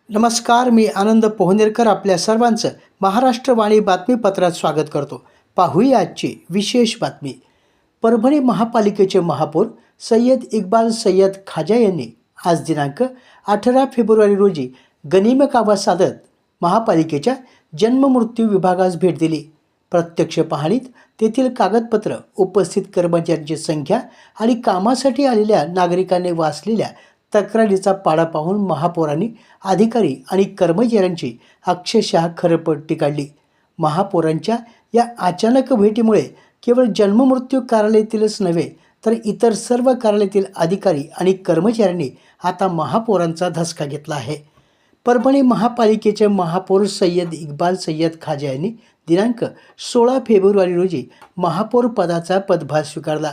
नमस्कार, मी आनंद पोहनेरकर आपल्या सर्वांचं महाराष्ट्रवाणी बातमीपत्रात स्वागत करतो. पाहूया आजची विशेष बातमी. परभणी महापालिकेचे महापौर सय्यद इक्बाल सय्यद खाजा यांनी आज दिनांक 18 फेब्रुवारी रोजी गनिमकावा साधत महापालिकेच्या जन्ममृत्यू विभागास भेट दिली. प्रत्यक्ष पाहणीत तेथील कागदपत्र, उपस्थित कर्मचाऱ्यांची संख्या आणि कामासाठी आलेल्या नागरिकांनी वाचलेल्या तक्रारीचा पाडा पाहून महापौरांनी अधिकारी आणि कर्मचाऱ्यांची अक्षरशः खरपट्टी काढली. महापौरांच्या या अचानक भेटीमुळे केवळ जन्ममृत्यू कार्यालयातीलच नव्हे तर इतर सर्व कार्यालयातील अधिकारी आणि कर्मचाऱ्यांनी आता महापौरांचा धसका घेतला आहे. परभणी महापालिकेचे महापौर सय्यद इक्बाल सय्यद खाजा यांनी दिनांक 16 फेब्रुवारी रोजी महापौर पदाचा पदभार स्वीकारला.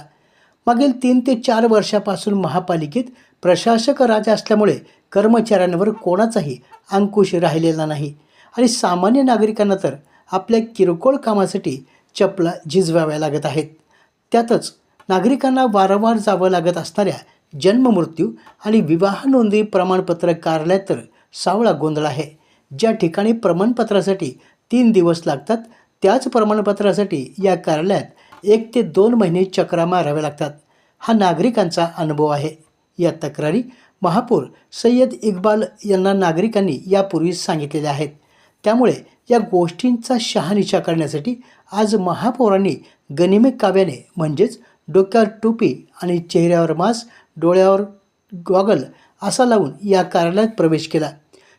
मागील 3 ते 4 वर्षापासून महापालिकेत प्रशासक राज असल्यामुळे कर्मचाऱ्यांवर कोणाचाही अंकुश राहिलेला नाही आणि सामान्य नागरिकांना तर आपल्या किरकोळ कामासाठी चपला झिजवाव्या लागत आहेत. त्यातच नागरिकांना वारंवार जावं लागत असणाऱ्या जन्ममृत्यू आणि विवाह नोंदणी प्रमाणपत्र कार्यालयात तर सावळा गोंधळ आहे. ज्या ठिकाणी प्रमाणपत्रासाठी 3 दिवस लागतात त्याच प्रमाणपत्रासाठी या कार्यालयात 1 ते 2 महिने चक्रा माराव्या लागतात. हा नागरिकांचा अनुभव आहे. या तक्रारी महापौर सय्यद इक्बाल यांना नागरिकांनी यापूर्वी सांगितलेल्या आहेत. त्यामुळे या गोष्टींचा शहानिशा करण्यासाठी आज महापौरांनी गनिमकाव्याने म्हणजेच डोक्यावर टोपी आणि चेहऱ्यावर मास्क, डोळ्यावर गॉगल असा लावून या कार्यालयात प्रवेश केला.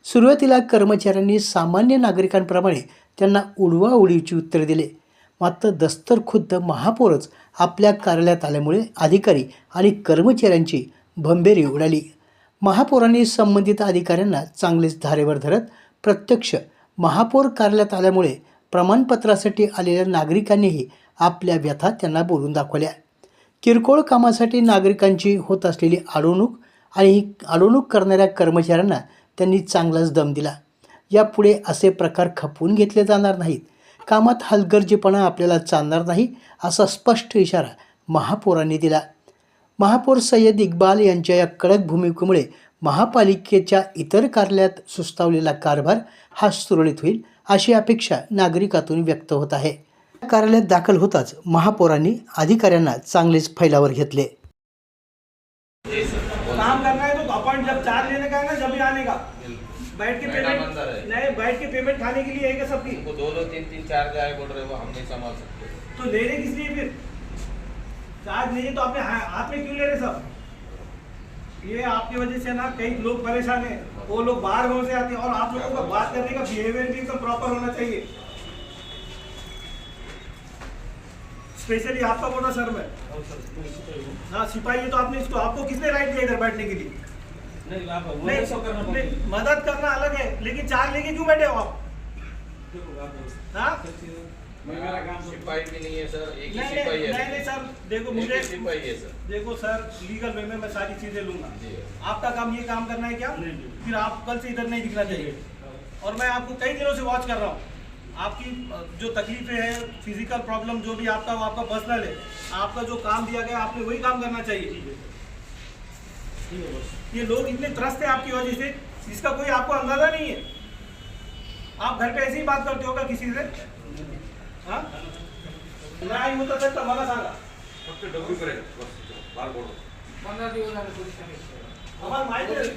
सुरुवातीला कर्मचाऱ्यांनी सामान्य नागरिकांप्रमाणे त्यांना उडवाउडवीची उत्तरे दिले. मात्र दस्तर खुद्द महापौरच आपल्या कार्यालयात आल्यामुळे अधिकारी आणि कर्मचाऱ्यांची भंबेरी उडाली. महापौरांनी संबंधित अधिकाऱ्यांना चांगलेच धारेवर धरत प्रत्यक्ष महापौर कार्यालयात आल्यामुळे प्रमाणपत्रासाठी आलेल्या नागरिकांनीही आपल्या व्यथा त्यांना बोलून दाखवल्या. किरकोळ कामासाठी नागरिकांची होत असलेली अडवणूक आणि अडवणूक करणाऱ्या कर्मचाऱ्यांना त्यांनी चांगलाच दम दिला. यापुढे असे प्रकार खपवून घेतले जाणार नाहीत, कामात हलगर्जीपणा आपल्याला चालणार नाही असा स्पष्ट इशारा महापौरांनी दिला. महापौर सय्यद इक्बाल यांच्या या कडक भूमिकेमुळे महापालिकेच्या इतर कार्यालयात सुस्तावलेला कारभार हा सुरळीत होईल अशी अपेक्षा नागरिकातून व्यक्त होत आहे. कार्यालयात दाखल होताच महापौरांनी अधिकाऱ्यांना चांगलेच फैलावर घेतले. काम करना है तो अपॉइंट जब चार्ज लेने का है ना, जब भी आने का बैठ के पेमेंट नहीं, बैठ के पेमेंट खाने के लिए है क्या सबकी? वो 2-3 चार्ज आए बोल रहे, वो हम नहीं संभाल सकते. तो ले रहे किस लिए फिर? चार्ज नहीं है तो अपने हाथ में क्यों ले रहे सब? ये आपकी वजह से ना कई लोग परेशान हैं. वो लोग बाहर गाँव से आते हैं और आप लोगों का बात करने का बिहेवियर भी एकदम प्रॉपर होना चाहिए. स्पेशली आपका बोला सर मैं हाँ सिपाही है तो आपने इसको आपको किसने राइट दिया इधर बैठने के लिए? नहीं, मदद करना अलग है, लेकिन चार्ज लेके क्यों बैठे हो आप? हाँ सिपाही भी नहीं है सर, एक ही नहीं सिपाही है. नहीं सर, देखो मुझे सिपाही है सर. देखो सर, लीगल वे में मैं सारी चीजें लूंगा. आपका काम ये काम करना है क्या? फिर आप कल से इधर नहीं दिखना चाहिए. और मैं आपको कई दिनों से वॉच कर रहा हूँ. आपकी जो तकलीफें हैं, फिजिकल प्रॉब्लम जो भी आपका वो आपका पर्सनल है. आपका जो काम दिया गया आपने वही काम करना चाहिए. ये लोग इतने त्रस्त है आपकी वजह से, इसका कोई आपको अंदाजा नहीं है. आप घर पे ऐसे ही बात करते होगा किसी से? हाँ नाही होत असेल तर मला सांगा. फक्त डब्ल्यू करेल बार बोलो 15 दिवस झाले पोलिसांनी. आम्हाला माहिती आहे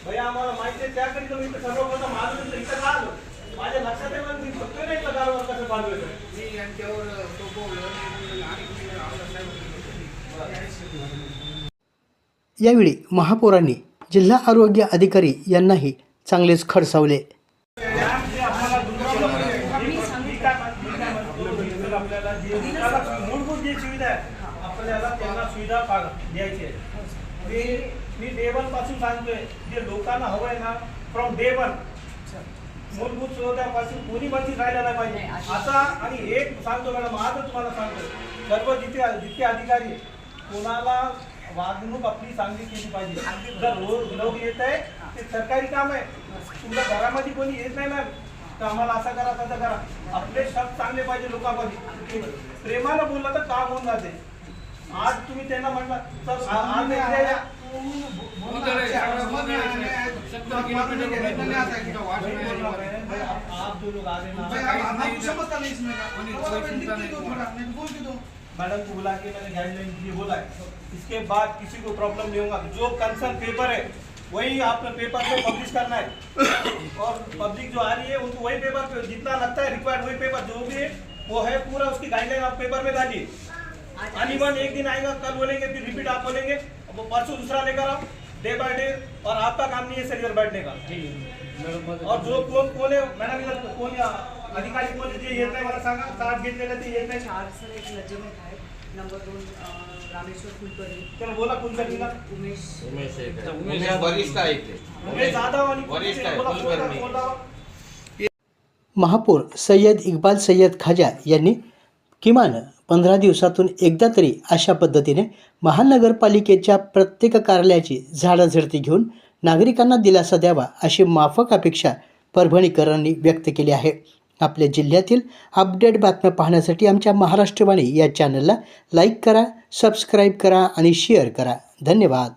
भैया, आम्हाला माहिती आहे. त्याकरिता मी सर्वप्रथम आलो इथं का आलो माझ्या लक्षात आहे. पण मी बघतोय नाही पगारावर कसं बांधलं मी यांच्यावर यावेळी महापौरांनी जिल्हा आरोग्य अधिकारी यांनाही चांगलेच खडसावले. मूलभूत जी सुविधा आहे आपल्याला त्यांना सुविधा द्यायची आहे. मी डे 1 पासून सांगतोय, जे लोकांना हवं आहे ना फ्रॉम डे 1 मूलभूत सुविधापासून कोणी वंचित राहिला नाही पाहिजे आता. आणि एक सांगतो मॅडम, आता तुम्हाला सांगतो, सर्व जितके अधिकारी कोणाला वागणूक आपली चांगली केली पाहिजे. जर लोक येत आहे ते सरकारी काम आहे, तुमच्या घरामध्ये कोणी येत नाही ना तर आम्हाला असं करा तसं करा. आपले शब्द चांगले पाहिजे लोकांमध्ये. प्रेमानं बोललं तर काम होऊन जाते. आज तुम्ही त्यांना म्हटलं तर आज आप जो लोग आ रहे भाई, ना, आपको समझता नहीं इसमें का। कोई और चिंता लिख के नहीं दो होगा। थोड़ा, नहीं तो बोल के दो। मैडम को बुला के मैंने गाइडलाइन ये बोला है, इसके बाद किसी को प्रॉब्लम नहीं होगा। जो कंसर्न पेपर है वही आपने पेपर पे पब्लिश करना है, और पब्लिक जो आ रही है उनको वही पेपर पे जितना लगता है रिक्वायर्ड वही पेपर जो भी है वो है पूरा उसकी गाइडलाइन आप पेपर में डालिए। अनिवन एक दिन आएगा, कल बोलेंगे, फिर रिपीट आप बोलेंगे, वो परसों दूसरा लेकर आओ, डे बाय डे। और आपका काम नहीं है सर बैठने का। और जो कोण आहे मॅडम, इथं कोण अधिकारी कोण जे येत नाही मला सांगा, ताट घेतलेलं ते येत नाही. 4 सर एक लज्जमत आहेत. नंबर 2 रामेश्वर कुलकर्णी, त्याला बोला कुलकर्णीला. उमेश उमेश वरिष्ठ आहे ते. उमेश जाधव आणि वरिष्ठ आहे, बोला, कुलकर्णी. बोला. महापौर सय्यद इक्बाल सय्यद खाजा यांनी किमान 15 दिवसातून एकदा तरी अशा पद्धतीने महानगरपालिकेच्या प्रत्येक कार्यालयाची झाडाझडती घेऊन नागरिकांना दिलासा द्यावा अशी माफक अपेक्षा परभणीकरांनी व्यक्त केली आहे. आपल्या जिल्ह्यातील अपडेट बातम्या पाहण्यासाठी आमच्या महाराष्ट्रवाणी या चॅनलला लाईक करा, सबस्क्राईब करा आणि शेअर करा. धन्यवाद.